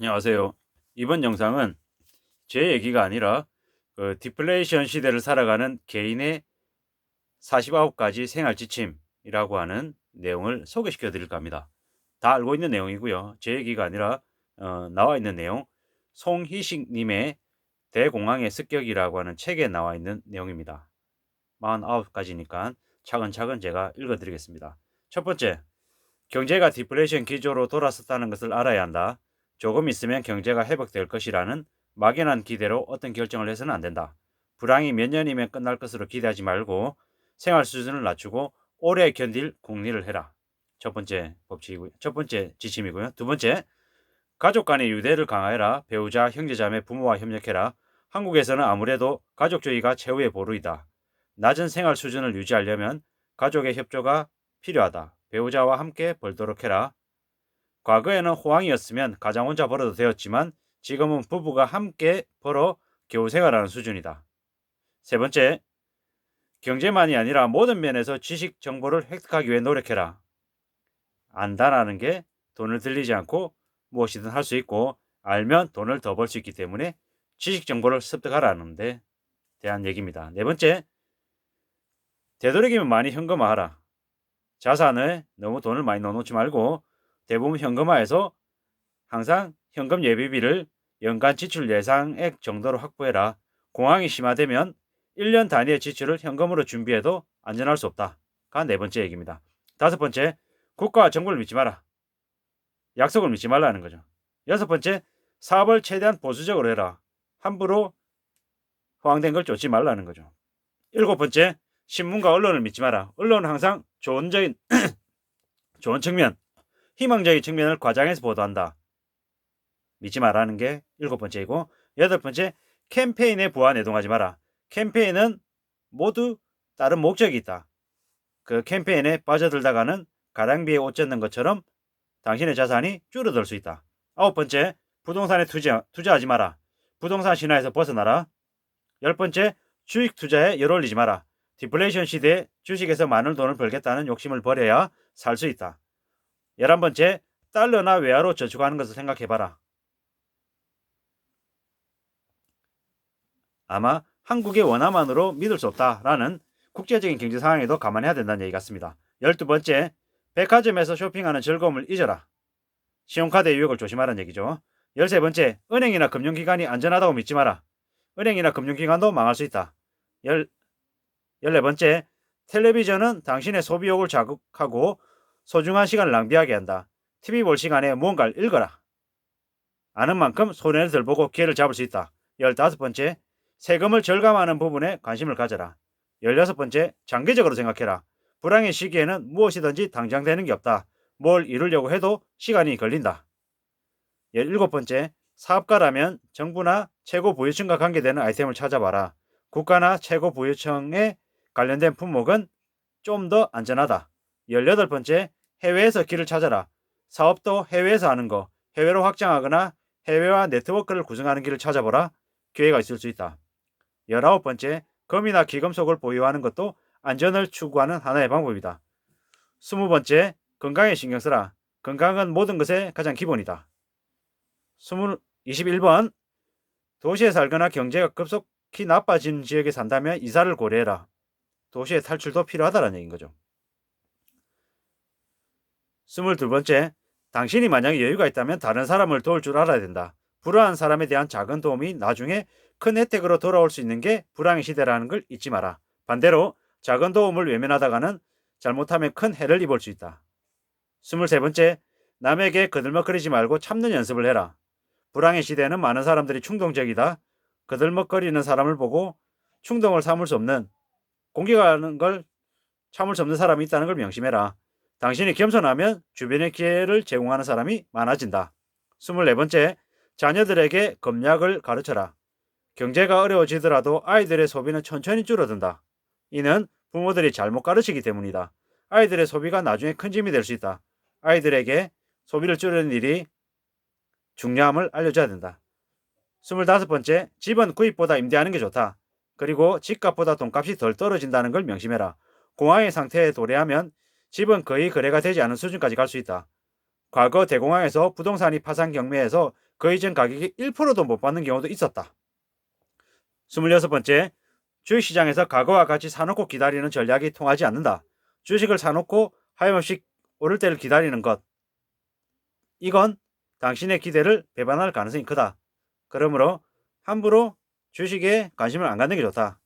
안녕하세요. 이번 영상은 제 얘기가 아니라 디플레이션 시대를 살아가는 개인의 49가지 생활 지침이라고 하는 내용을 소개시켜 드릴까 합니다. 다 알고 있는 내용이고요. 제 얘기가 아니라 나와 있는 내용, 송희식 님의 대공황의 습격이라고 하는 책에 나와 있는 내용입니다. 49가지니까 차근차근 제가 읽어 드리겠습니다. 첫 번째, 경제가 디플레이션 기조로 돌아섰다는 것을 알아야 한다. 조금 있으면 경제가 회복될 것이라는 막연한 기대로 어떤 결정을 해서는 안 된다. 불황이 몇 년이면 끝날 것으로 기대하지 말고 생활 수준을 낮추고 오래 견딜 궁리를 해라. 첫 번째 지침이고요. 두 번째, 가족 간의 유대를 강화해라. 배우자, 형제자매, 부모와 협력해라. 한국에서는 아무래도 가족주의가 최후의 보루이다. 낮은 생활 수준을 유지하려면 가족의 협조가 필요하다. 배우자와 함께 벌도록 해라. 과거에는 호황이었으면 가장 혼자 벌어도 되었지만 지금은 부부가 함께 벌어 겨우 생활하는 수준이다. 세 번째, 경제만이 아니라 모든 면에서 지식 정보를 획득하기 위해 노력해라. 안다라는 게 돈을 들리지 않고 무엇이든 할 수 있고 알면 돈을 더 벌 수 있기 때문에 지식 정보를 습득하라는 데 대한 얘기입니다. 네 번째, 되도록이면 많이 현금화하라. 자산에 너무 돈을 많이 넣어놓지 말고 대부분 현금화해서 항상 현금 예비비를 연간 지출 예상액 정도로 확보해라. 공황이 심화되면 1년 단위의 지출을 현금으로 준비해도 안전할 수 없다가 네 번째 얘기입니다. 다섯 번째, 국가와 정부를 믿지 마라. 약속을 믿지 말라는 거죠. 여섯 번째, 사업을 최대한 보수적으로 해라. 함부로 호황된 걸 쫓지 말라는 거죠. 일곱 번째, 신문과 언론을 믿지 마라. 언론은 항상 좋은 측면, 희망적인 측면을 과장해서 보도한다. 믿지 말라는 게 일곱 번째이고, 여덟 번째, 캠페인에 부하 내동하지 마라. 캠페인은 모두 다른 목적이 있다. 그 캠페인에 빠져들다가는 가랑비에 옷 젖는 것처럼 당신의 자산이 줄어들 수 있다. 아홉 번째, 부동산에 투자하지 마라. 부동산 신화에서 벗어나라. 열 번째, 주식 투자에 열 올리지 마라. 디플레이션 시대에 주식에서 많은 돈을 벌겠다는 욕심을 버려야 살 수 있다. 11번째, 달러나 외화로 저축하는 것을 생각해봐라. 아마 한국의 원화만으로 믿을 수 없다라는 국제적인 경제 상황에도 감안해야 된다는 얘기 같습니다. 12번째, 백화점에서 쇼핑하는 즐거움을 잊어라. 신용카드의 유혹을 조심하라는 얘기죠. 13번째, 은행이나 금융기관이 안전하다고 믿지 마라. 은행이나 금융기관도 망할 수 있다. 14번째, 텔레비전은 당신의 소비욕을 자극하고 소중한 시간을 낭비하게 한다. TV 볼 시간에 무언가를 읽어라. 아는 만큼 손해를 덜 보고 기회를 잡을 수 있다. 15번째, 세금을 절감하는 부분에 관심을 가져라. 16번째, 장기적으로 생각해라. 불황의 시기에는 무엇이든지 당장 되는 게 없다. 뭘 이루려고 해도 시간이 걸린다. 17번째, 사업가라면 정부나 최고 부유층과 관계되는 아이템을 찾아봐라. 국가나 최고 부유층에 관련된 품목은 좀 더 안전하다. 18번째, 해외에서 길을 찾아라. 사업도 해외에서 하는 거, 해외로 확장하거나 해외와 네트워크를 구성하는 길을 찾아보라. 기회가 있을 수 있다. 19번째, 금이나 기금속을 보유하는 것도 안전을 추구하는 하나의 방법이다. 20번째, 건강에 신경 쓰라. 건강은 모든 것의 가장 기본이다. 21번, 도시에 살거나 경제가 급속히 나빠진 지역에 산다면 이사를 고려해라. 도시의 탈출도 필요하다는 얘기인 거죠. 22번째, 당신이 만약에 여유가 있다면 다른 사람을 도울 줄 알아야 된다. 불우한 사람에 대한 작은 도움이 나중에 큰 혜택으로 돌아올 수 있는 게 불황의 시대라는 걸 잊지 마라. 반대로 작은 도움을 외면하다가는 잘못하면 큰 해를 입을 수 있다. 23번째, 남에게 거들먹거리지 말고 참는 연습을 해라. 불황의 시대에는 많은 사람들이 충동적이다. 거들먹거리는 사람을 보고 충동을 참을 수 없는, 공격하는 걸 참을 수 없는 사람이 있다는 걸 명심해라. 당신이 겸손하면 주변에 기회를 제공하는 사람이 많아진다. 24번째, 자녀들에게 검약을 가르쳐라. 경제가 어려워지더라도 아이들의 소비는 천천히 줄어든다. 이는 부모들이 잘못 가르치기 때문이다. 아이들의 소비가 나중에 큰 짐이 될 수 있다. 아이들에게 소비를 줄이는 일이 중요함을 알려줘야 된다. 25번째, 집은 구입보다 임대하는 게 좋다. 그리고 집값보다 돈값이 덜 떨어진다는 걸 명심해라. 공황의 상태에 도래하면 집은 거의 거래가 되지 않은 수준까지 갈 수 있다. 과거 대공황에서 부동산이 파산 경매에서 그 이전 가격이 1%도 못 받는 경우도 있었다. 26번째, 주식시장에서 과거와 같이 사놓고 기다리는 전략이 통하지 않는다. 주식을 사놓고 하염없이 오를 때를 기다리는 것. 이건 당신의 기대를 배반할 가능성이 크다. 그러므로 함부로 주식에 관심을 안 갖는 게 좋다.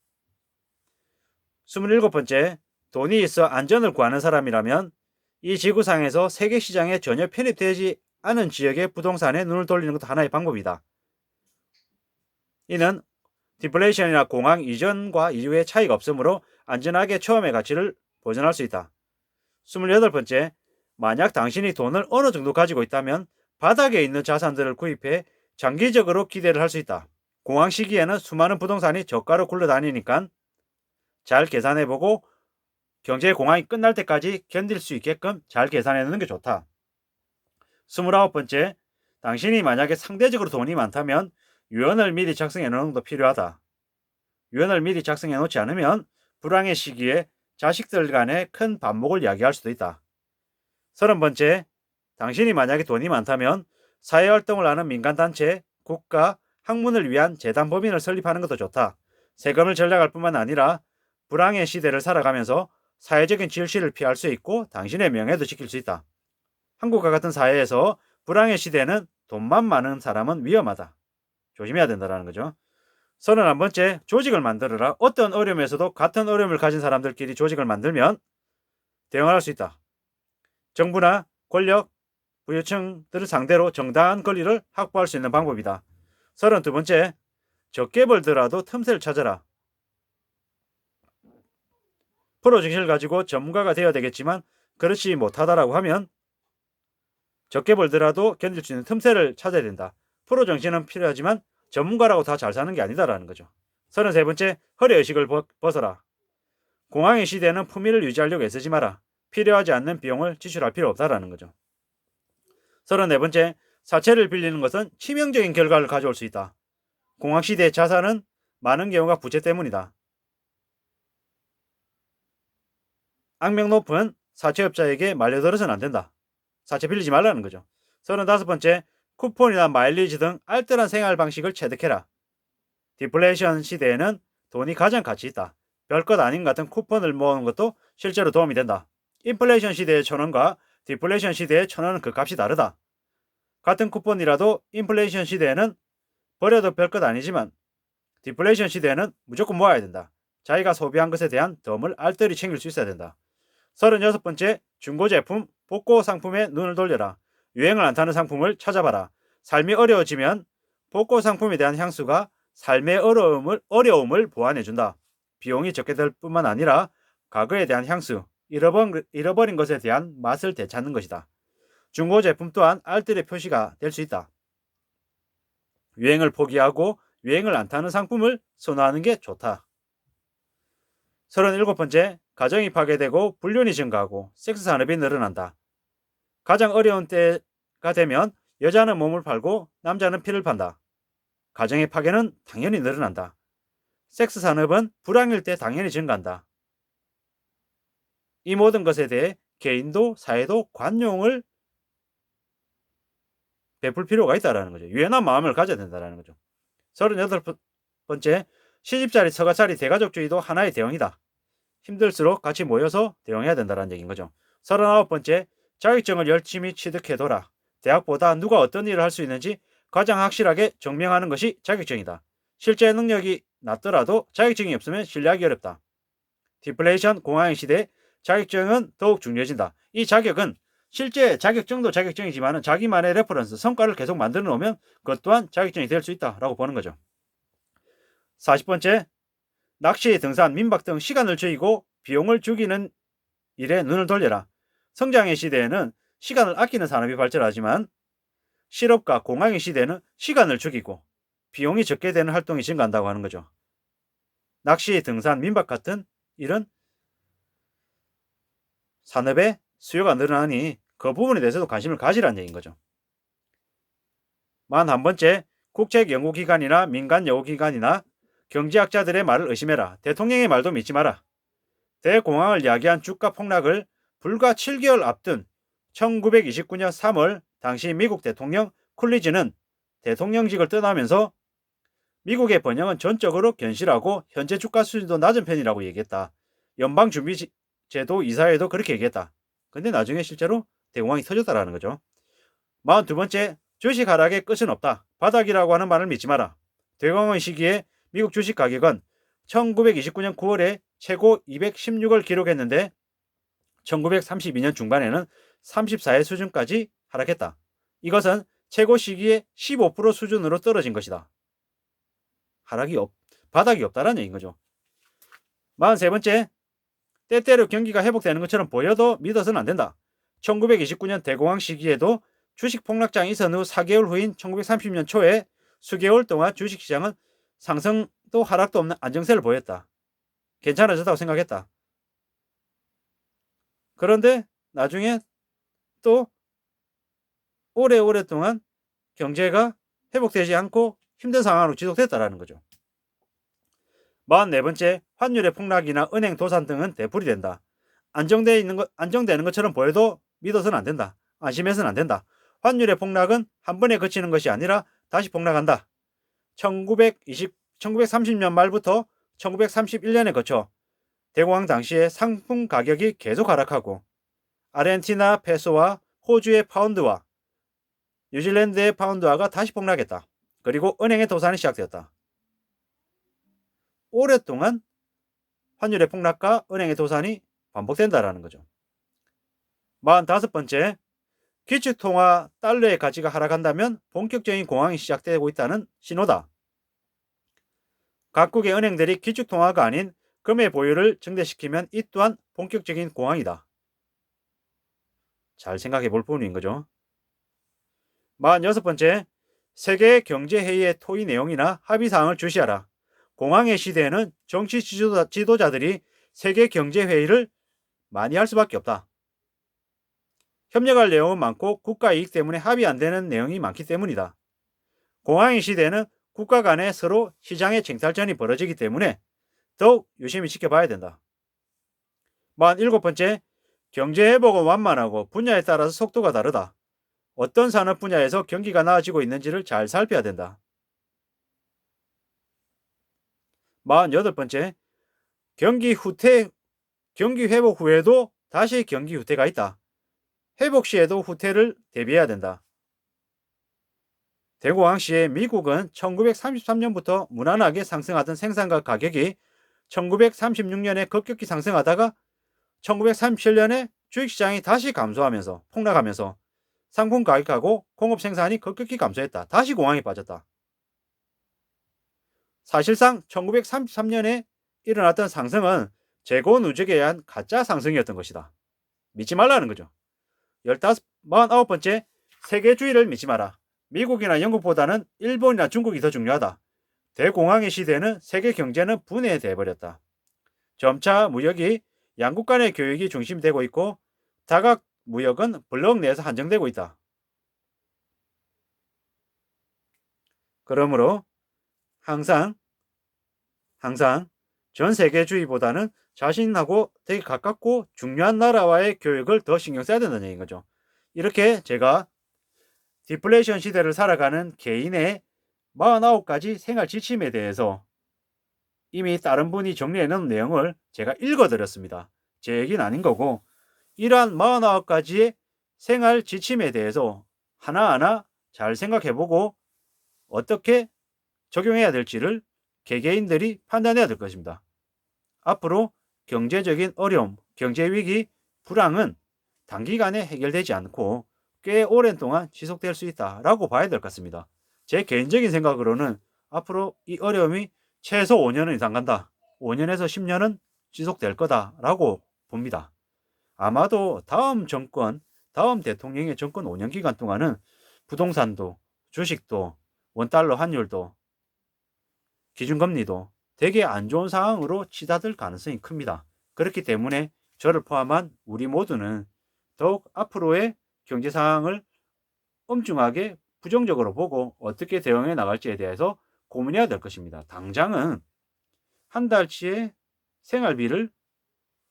27번째, 돈이 있어 안전을 구하는 사람이라면 이 지구상에서 세계시장에 전혀 편입되지 않은 지역의 부동산에 눈을 돌리는 것도 하나의 방법이다. 이는 디플레이션이나 공황 이전과 이후의 차이가 없으므로 안전하게 처음의 가치를 보존할 수 있다. 28번째, 만약 당신이 돈을 어느 정도 가지고 있다면 바닥에 있는 자산들을 구입해 장기적으로 기대를 할 수 있다. 공황 시기에는 수많은 부동산이 저가로 굴러다니니까 잘 계산해보고 경제 공황이 끝날 때까지 견딜 수 있게끔 잘 계산해 놓는 게 좋다. 29번째, 당신이 만약에 상대적으로 돈이 많다면 유언을 미리 작성해 놓는 것도 필요하다. 유언을 미리 작성해 놓지 않으면 불황의 시기에 자식들 간에 큰 반목을 야기할 수도 있다. 30번째, 당신이 만약에 돈이 많다면 사회활동을 하는 민간단체, 국가, 학문을 위한 재단법인을 설립하는 것도 좋다. 세금을 절약할 뿐만 아니라 불황의 시대를 살아가면서 사회적인 질시를 피할 수 있고 당신의 명예도 지킬 수 있다. 한국과 같은 사회에서 불황의 시대는 돈만 많은 사람은 위험하다. 조심해야 된다는 거죠. 31번째, 조직을 만들어라. 어떤 어려움에서도 같은 어려움을 가진 사람들끼리 조직을 만들면 대응할 수 있다. 정부나 권력, 부유층들을 상대로 정당한 권리를 확보할 수 있는 방법이다. 32번째, 적게 벌더라도 틈새를 찾아라. 프로 정신을 가지고 전문가가 되어야 되겠지만 그렇지 못하다라고 하면 적게 벌더라도 견딜 수 있는 틈새를 찾아야 된다. 프로 정신은 필요하지만 전문가라고 다 잘 사는 게 아니다라는 거죠. 33번째, 허례의식을 벗어라. 공황의 시대에는 품위를 유지하려고 애쓰지 마라. 필요하지 않는 비용을 지출할 필요 없다라는 거죠. 34번째, 사채를 빌리는 것은 치명적인 결과를 가져올 수 있다. 공황시대의 자산은 많은 경우가 부채 때문이다. 악명 높은 사채업자에게 말려들어서는 안 된다. 사채 빌리지 말라는 거죠. 35번째, 쿠폰이나 마일리지 등 알뜰한 생활 방식을 체득해라. 디플레이션 시대에는 돈이 가장 가치 있다. 별것 아닌 같은 쿠폰을 모으는 것도 실제로 도움이 된다. 인플레이션 시대의 1,000원과 디플레이션 시대의 1,000원은 그 값이 다르다. 같은 쿠폰이라도 인플레이션 시대에는 버려도 별것 아니지만 디플레이션 시대에는 무조건 모아야 된다. 자기가 소비한 것에 대한 덤을 알뜰히 챙길 수 있어야 된다. 36번째, 중고제품, 복고 상품에 눈을 돌려라. 유행을 안 타는 상품을 찾아봐라. 삶이 어려워지면 복고 상품에 대한 향수가 삶의 어려움을 보완해준다. 비용이 적게 들 뿐만 아니라 과거에 대한 향수, 잃어버린 것에 대한 맛을 되찾는 것이다. 중고 제품 또한 알뜰의 표시가 될 수 있다. 유행을 포기하고 유행을 안 타는 상품을 선호하는 게 좋다. 37번째, 가정이 파괴되고 불륜이 증가하고 섹스 산업이 늘어난다. 가장 어려운 때가 되면 여자는 몸을 팔고 남자는 피를 판다. 가정의 파괴는 당연히 늘어난다. 섹스 산업은 불황일 때 당연히 증가한다. 이 모든 것에 대해 개인도 사회도 관용을 베풀 필요가 있다는 거죠. 유연한 마음을 가져야 된다는 거죠. 38번째, 시집살이 처가살이 대가족주의도 하나의 대응이다. 힘들수록 같이 모여서 대응해야 된다는 얘기인 거죠. 39번째, 자격증을 열심히 취득해둬라. 대학보다 누가 어떤 일을 할 수 있는지 가장 확실하게 증명하는 것이 자격증이다. 실제 능력이 낮더라도 자격증이 없으면 신뢰하기 어렵다. 디플레이션 공황의 시대에 자격증은 더욱 중요해진다. 이 자격은 실제 자격증도 자격증이지만 자기만의 레퍼런스, 성과를 계속 만들어 놓으면 그것 또한 자격증이 될 수 있다라고 보는 거죠. 40번째, 낚시, 등산, 민박 등 시간을 죽이고 비용을 죽이는 일에 눈을 돌려라. 성장의 시대에는 시간을 아끼는 산업이 발전하지만 실업과 공황의 시대에는 시간을 죽이고 비용이 적게 되는 활동이 증가한다고 하는 거죠. 낚시, 등산, 민박 같은 일은 산업의 수요가 늘어나니 그 부분에 대해서도 관심을 가지라는 얘기인 거죠. 41번째, 국책연구기관이나 민간연구기관이나 경제학자들의 말을 의심해라. 대통령의 말도 믿지 마라. 대공황을 야기한 주가 폭락을 불과 7개월 앞둔 1929년 3월 당시 미국 대통령 쿨리지는 대통령직을 떠나면서 미국의 번영은 전적으로 견실하고 현재 주가 수준도 낮은 편이라고 얘기했다. 연방준비제도 이사회도 그렇게 얘기했다. 근데 나중에 실제로 대공황이 터졌다라는 거죠. 42번째, 주식 하락의 끝은 없다. 바닥이라고 하는 말을 믿지 마라. 대공황 시기에 미국 주식 가격은 1929년 9월에 최고 216을 기록했는데 1932년 중반에는 34의 수준까지 하락했다. 이것은 최고 시기에 15% 수준으로 떨어진 것이다. 바닥이 없다라는 얘기인 거죠. 43번째, 때때로 경기가 회복되는 것처럼 보여도 믿어서는 안 된다. 1929년 대공황 시기에도 주식 폭락장이 있은 후 4개월 후인 1930년 초에 수개월 동안 주식시장은 상승도 하락도 없는 안정세를 보였다. 괜찮아졌다고 생각했다. 그런데 나중에 또 오래오랫동안 경제가 회복되지 않고 힘든 상황으로 지속됐다라는 거죠. 44번째, 환율의 폭락이나 은행 도산 등은 되풀이 된다. 안정되는 것처럼 보여도 믿어서는 안 된다. 안심해서는 안 된다. 환율의 폭락은 한 번에 그치는 것이 아니라 다시 폭락한다. 1930년 말부터 1931년에 거쳐 대공황 당시에 상품 가격이 계속 하락하고 아르헨티나 페소와 호주의 파운드와 뉴질랜드의 파운드화가 다시 폭락했다. 그리고 은행의 도산이 시작되었다. 오랫동안 환율의 폭락과 은행의 도산이 반복된다라는 거죠. 45번째, 기축통화 달러의 가치가 하락한다면 본격적인 공황이 시작되고 있다는 신호다. 각국의 은행들이 기축통화가 아닌 금의 보유를 증대시키면 이 또한 본격적인 공황이다. 잘 생각해 볼 부분인 거죠. 46번째, 세계 경제회의의 토의 내용이나 합의사항을 주시하라. 공황의 시대에는 정치 지도자들이 세계 경제회의를 많이 할 수밖에 없다. 협력할 내용은 많고 국가 이익 때문에 합의 안 되는 내용이 많기 때문이다. 공황의 시대에는 국가 간에 서로 시장의 쟁탈전이 벌어지기 때문에 더욱 유심히 지켜봐야 된다. 47번째, 경제회복은 완만하고 분야에 따라서 속도가 다르다. 어떤 산업 분야에서 경기가 나아지고 있는지를 잘 살펴야 된다. 48번째, 경기 회복 후에도 다시 경기 후퇴가 있다. 회복 시에도 후퇴를 대비해야 된다. 대공황 시에 미국은 1933년부터 무난하게 상승하던 생산과 가격이 1936년에 급격히 상승하다가 1937년에 주식시장이 다시 감소하면서 폭락하면서 상품 가격하고 공업 생산이 급격히 감소했다. 다시 공황에 빠졌다. 사실상 1933년에 일어났던 상승은 재고 누적에 의한 가짜 상승이었던 것이다. 믿지 말라는 거죠. 49번째, 세계주의를 믿지 마라. 미국이나 영국보다는 일본이나 중국이 더 중요하다. 대공황의 시대에는 세계 경제는 분해돼 버렸다. 점차 무역이 양국 간의 교역이 중심되고 있고 다각 무역은 블록 내에서 한정되고 있다. 그러므로 항상 전 세계주의보다는 자신하고 되게 가깝고 중요한 나라와의 교역을 더 신경 써야 된다는 얘기인 거죠. 이렇게 제가 디플레이션 시대를 살아가는 개인의 49가지 생활 지침에 대해서 이미 다른 분이 정리해 놓은 내용을 제가 읽어드렸습니다. 제 얘기는 아닌 거고 이러한 49가지의 생활 지침에 대해서 하나하나 잘 생각해보고 어떻게 적용해야 될지를 개개인들이 판단해야 될 것입니다. 앞으로 경제적인 어려움, 경제위기, 불황은 단기간에 해결되지 않고 꽤 오랜 동안 지속될 수 있다라고 봐야 될 것 같습니다. 제 개인적인 생각으로는 앞으로 이 어려움이 최소 5년은 이상 간다. 5년에서 10년은 지속될 거다라고 봅니다. 아마도 다음 대통령의 정권 5년 기간 동안은 부동산도, 주식도, 원달러 환율도, 기준금리도 되게 안 좋은 상황으로 치닫을 가능성이 큽니다. 그렇기 때문에 저를 포함한 우리 모두는 더욱 앞으로의 경제 상황을 엄중하게 부정적으로 보고 어떻게 대응해 나갈지에 대해서 고민해야 될 것입니다. 당장은 한 달치의 생활비를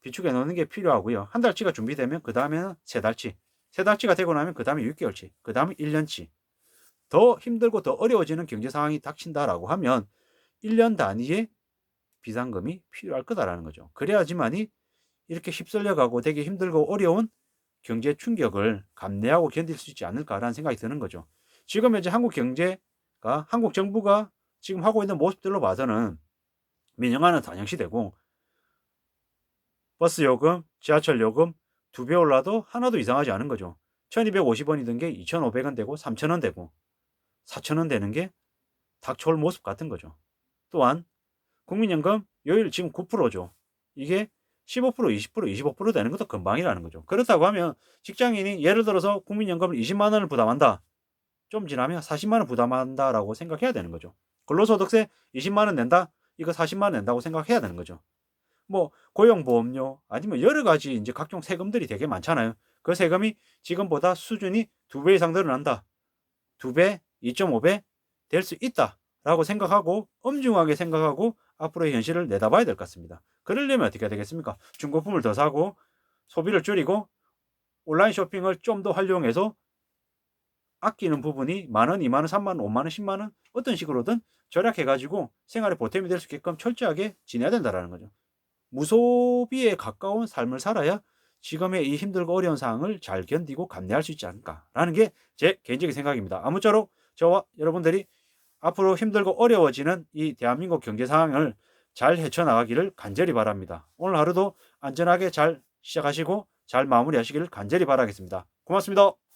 비축해 놓는 게 필요하고요. 한 달치가 준비되면 그 다음에는 세 달치, 세 달치가 되고 나면 그 다음에 6개월치, 그 다음에 1년치. 더 힘들고 더 어려워지는 경제 상황이 닥친다라고 하면 1년 단위의 비상금이 필요할 거다라는 거죠. 그래야지만이 이렇게 휩쓸려 가고 되게 힘들고 어려운 경제 충격을 감내하고 견딜 수 있지 않을까라는 생각이 드는 거죠. 지금 현재 한국 경제가 한국 정부가 지금 하고 있는 모습들로 봐서는 민영화는 단연시되고 버스 요금, 지하철 요금 2배 올라도 하나도 이상하지 않은 거죠. 1250원이던 게 2500원 되고 3000원 되고 4000원 되는 게 닥쳐올 모습 같은 거죠. 또한 국민연금 요일 지금 9%죠. 이게 15%, 20%, 25% 되는 것도 금방이라는 거죠. 그렇다고 하면 직장인이 예를 들어서 국민연금을 20만 원을 부담한다. 좀 지나면 40만 원 부담한다라고 생각해야 되는 거죠. 근로소득세 20만 원 낸다. 이거 40만 원 낸다고 생각해야 되는 거죠. 뭐 고용보험료 아니면 여러 가지 이제 각종 세금들이 되게 많잖아요. 그 세금이 지금보다 수준이 2배 이상 늘어난다. 2배, 2.5배 될 수 있다라고 생각하고 엄중하게 생각하고 앞으로의 현실을 내다봐야 될 것 같습니다. 그러려면 어떻게 해야 되겠습니까? 중고품을 더 사고 소비를 줄이고 온라인 쇼핑을 좀 더 활용해서 아끼는 부분이 만 원, 2만 원, 3만 원, 5만 원, 10만 원 어떤 식으로든 절약해 가지고 생활에 보탬이 될 수 있게끔 철저하게 지내야 된다라는 거죠. 무소비에 가까운 삶을 살아야 지금의 이 힘들고 어려운 상황을 잘 견디고 감내할 수 있지 않을까라는 게 제 개인적인 생각입니다. 아무쪼록 저와 여러분들이 앞으로 힘들고 어려워지는 이 대한민국 경제 상황을 잘 헤쳐나가기를 간절히 바랍니다. 오늘 하루도 안전하게 잘 시작하시고 잘 마무리하시기를 간절히 바라겠습니다. 고맙습니다.